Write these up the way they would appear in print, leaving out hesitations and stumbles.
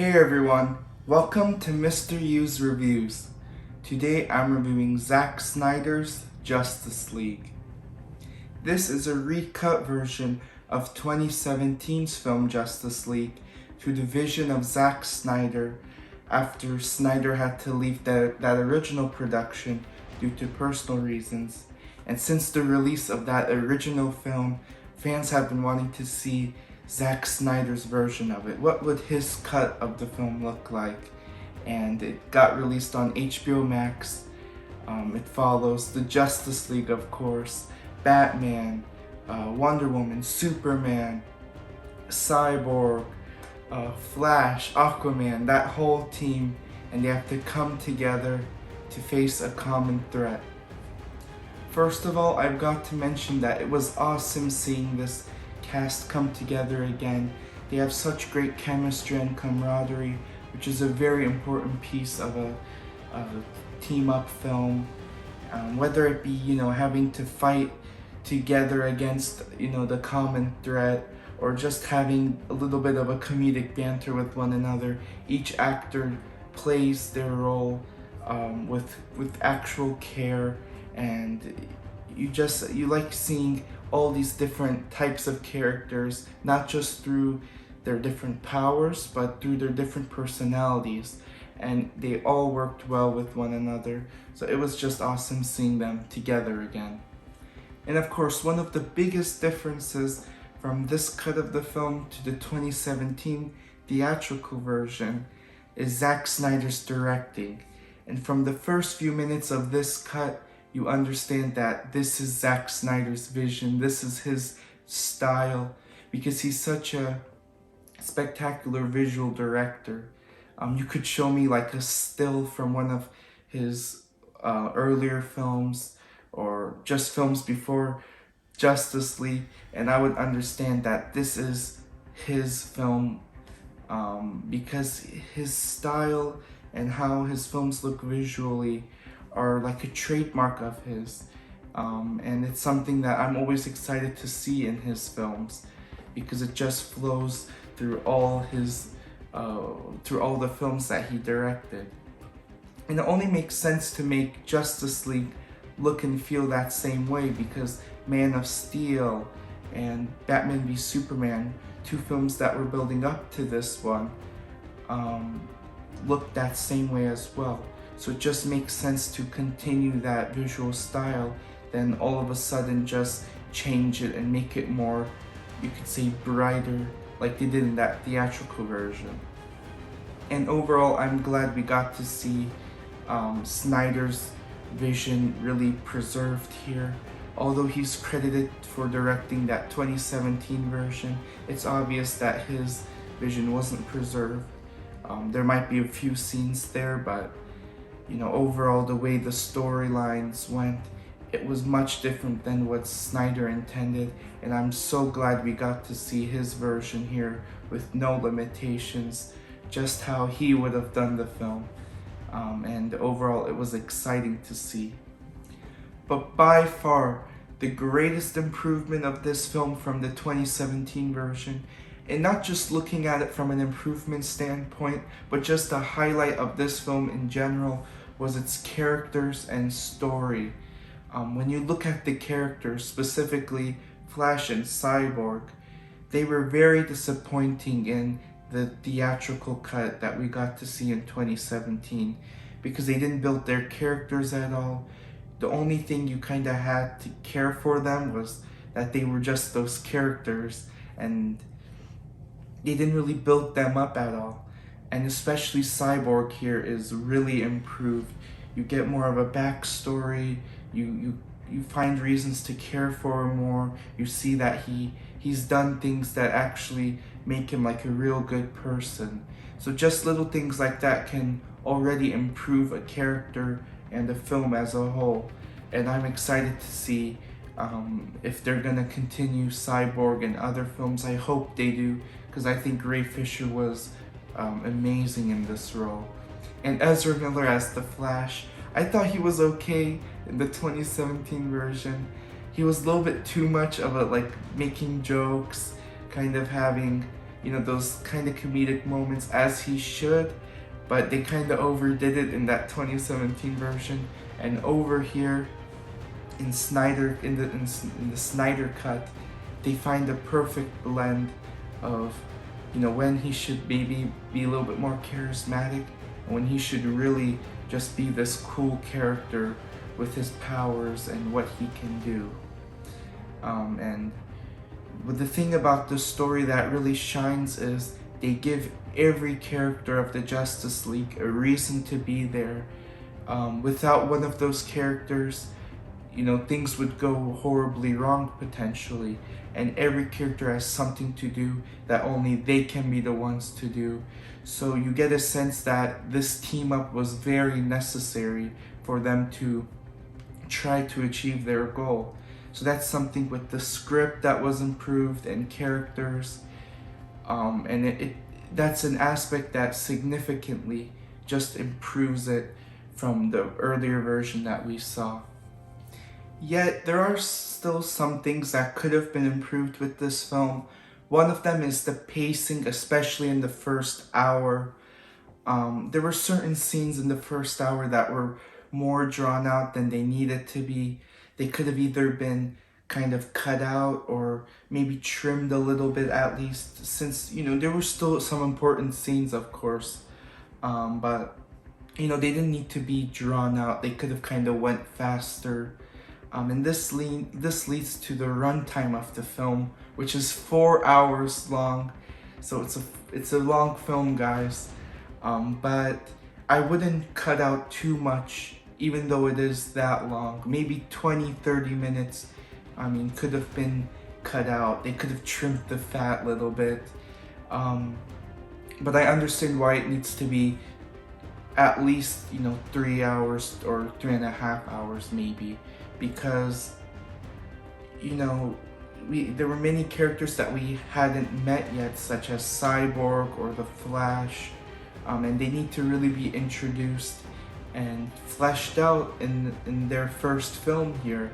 Hey everyone, welcome to Mr. U's Reviews. Today I'm reviewing Zack Snyder's Justice League. This is a recut version of 2017's film Justice League through the vision of Zack Snyder after Snyder had to leave that original production due to personal reasons. And since the release of that original film, fans have been wanting to see Zack Snyder's version of it. What would his cut of the film look like? And it got released on HBO Max. It follows the Justice League, of course, Batman, Wonder Woman, Superman, Cyborg, Flash, Aquaman, that whole team, and they have to come together to face a common threat. First of all, I've got to mention that it was awesome seeing this cast come together again. They have such great chemistry and camaraderie, which is a very important piece of a team-up film. Whether it be, having to fight together against, the common threat, or just having a little bit of a comedic banter with one another. Each actor plays their role with actual care, and you like seeing all these different types of characters, not just through their different powers, but through their different personalities. And they all worked well with one another. So it was just awesome seeing them together again. And of course, one of the biggest differences from this cut of the film to the 2017 theatrical version is Zack Snyder's directing. And from the first few minutes of this cut, you understand that this is Zack Snyder's vision, this is his style, because he's such a spectacular visual director. You could show me like a still from one of his earlier films, or just films before Justice League, and I would understand that this is his film, because his style and how his films look visually are like a trademark of his, and it's something that I'm always excited to see in his films, because it just flows through all the films that he directed. And it only makes sense to make Justice League look and feel that same way, because Man of Steel and Batman v Superman, two films that were building up to this one, looked that same way as well. So it just makes sense to continue that visual style, then all of a sudden just change it and make it more, you could say, brighter, like they did in that theatrical version. And overall, I'm glad we got to see Snyder's vision really preserved here. Although he's credited for directing that 2017 version, it's obvious that his vision wasn't preserved. There might be a few scenes there, but overall, the way the storylines went, it was much different than what Snyder intended, and I'm so glad we got to see his version here with no limitations, just how he would have done the film. And overall, it was exciting to see. But by far, the greatest improvement of this film from the 2017 version, and not just looking at it from an improvement standpoint, but just a highlight of this film in general, was its characters and story. When you look at the characters, specifically Flash and Cyborg, they were very disappointing in the theatrical cut that we got to see in 2017, because they didn't build their characters at all. The only thing you kind of had to care for them was that they were just those characters, and they didn't really build them up at all. And especially Cyborg here is really improved. You get more of a backstory, you find reasons to care for him more. You see that he's done things that actually make him like a real good person. So just little things like that can already improve a character and a film as a whole. And I'm excited to see if they're gonna continue Cyborg in other films. I hope they do, because I think Ray Fisher was amazing in this role. And Ezra Miller as the Flash, I thought he was okay in the 2017 version. He was a little bit too much of a making jokes, kind of having those kind of comedic moments as he should, but they kind of overdid it in that 2017 version. And over here in Snyder, in the Snyder cut, they find a perfect blend of, when he should maybe be a little bit more charismatic, and when he should really just be this cool character with his powers and what he can do. And the thing about the story that really shines is they give every character of the Justice League a reason to be there. Without one of those characters, things would go horribly wrong potentially, and every character has something to do that only they can be the ones to do. So you get a sense that this team up was very necessary for them to try to achieve their goal. So that's something with the script that was improved and characters, and that's an aspect that significantly just improves it from the earlier version that we saw. Yet there are still some things that could have been improved with this film. One of them is the pacing, especially in the first hour. There were certain scenes in the first hour that were more drawn out than they needed to be. They could have either been kind of cut out or maybe trimmed a little bit at least, since there were still some important scenes, of course, but they didn't need to be drawn out. They could have kind of went faster, and this leads to the runtime of the film, which is 4 hours long. So it's a long film, guys, but I wouldn't cut out too much, even though it is that long. Maybe 20-30 minutes could have been cut out. They could have trimmed the fat a little bit, but I understand why it needs to be at least 3 hours or 3.5 hours maybe, because there were many characters that we hadn't met yet, such as Cyborg or the Flash, and they need to really be introduced and fleshed out in their first film here,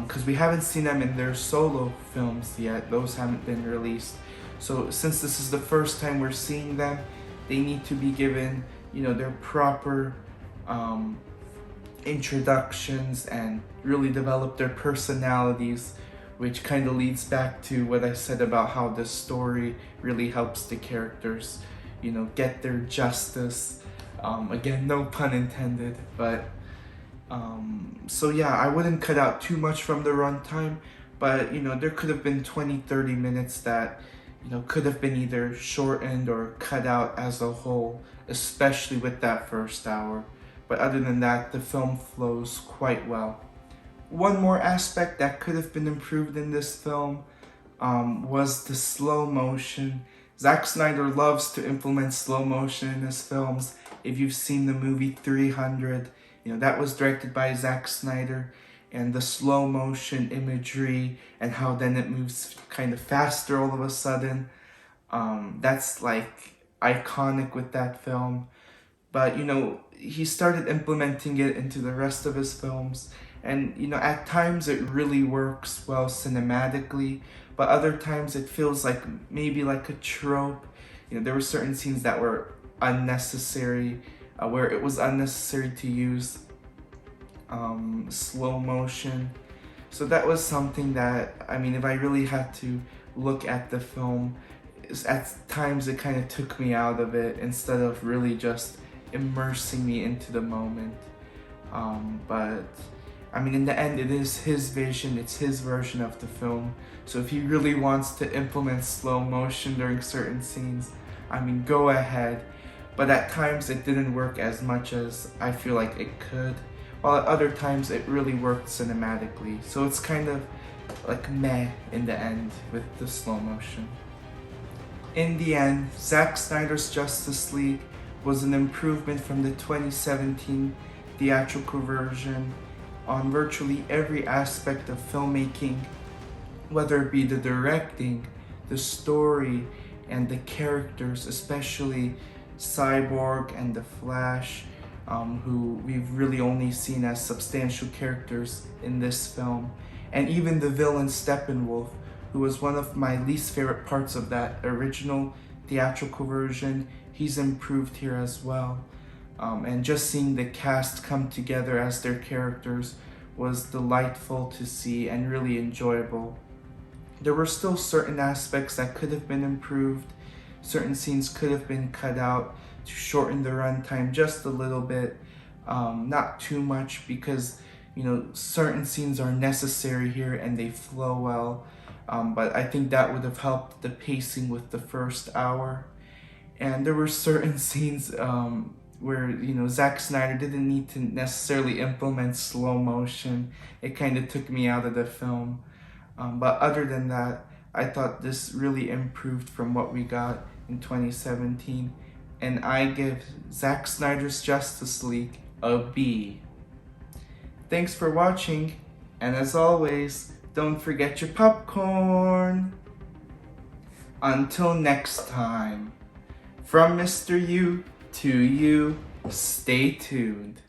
because we haven't seen them in their solo films yet. Those haven't been released. So since this is the first time we're seeing them, they need to be given their proper introductions and really develop their personalities, which kind of leads back to what I said about how the story really helps the characters get their justice. Again, no pun intended, but so yeah, I wouldn't cut out too much from the runtime, but there could have been 20-30 minutes that could have been either shortened or cut out as a whole, especially with that first hour. But other than that, the film flows quite well. One more aspect that could have been improved in this film was the slow motion. Zack Snyder loves to implement slow motion in his films. If you've seen the movie 300, that was directed by Zack Snyder, and the slow motion imagery and how then it moves kind of faster all of a sudden, that's like iconic with that film. But he started implementing it into the rest of his films, and at times it really works well cinematically, but other times it feels like maybe like a trope. There were certain scenes that were unnecessary, where it was unnecessary to use slow motion. So that was something that, if I really had to look at the film, at times it kind of took me out of it instead of really just immersing me into the moment. But in the end, it is his vision, it's his version of the film. So if he really wants to implement slow motion during certain scenes, go ahead. But at times it didn't work as much as I feel like it could, while at other times it really worked cinematically. So it's kind of like meh in the end with the slow motion. In the end, Zack Snyder's Justice League was an improvement from the 2017 theatrical version on virtually every aspect of filmmaking, whether it be the directing, the story, and the characters, especially Cyborg and the Flash, who we've really only seen as substantial characters in this film, and even the villain Steppenwolf, who was one of my least favorite parts of that original theatrical version. He's improved here as well. And just seeing the cast come together as their characters was delightful to see and really enjoyable. There were still certain aspects that could have been improved. Certain scenes could have been cut out to shorten the runtime just a little bit. Not too much, because certain scenes are necessary here and they flow well. But I think that would have helped the pacing with the first hour. And there were certain scenes where Zack Snyder didn't need to necessarily implement slow motion. It kind of took me out of the film. But other than that, I thought this really improved from what we got in 2017. And I give Zack Snyder's Justice League a B. Thanks for watching, and as always, don't forget your popcorn. Until next time, from Mr. U to you, stay tuned.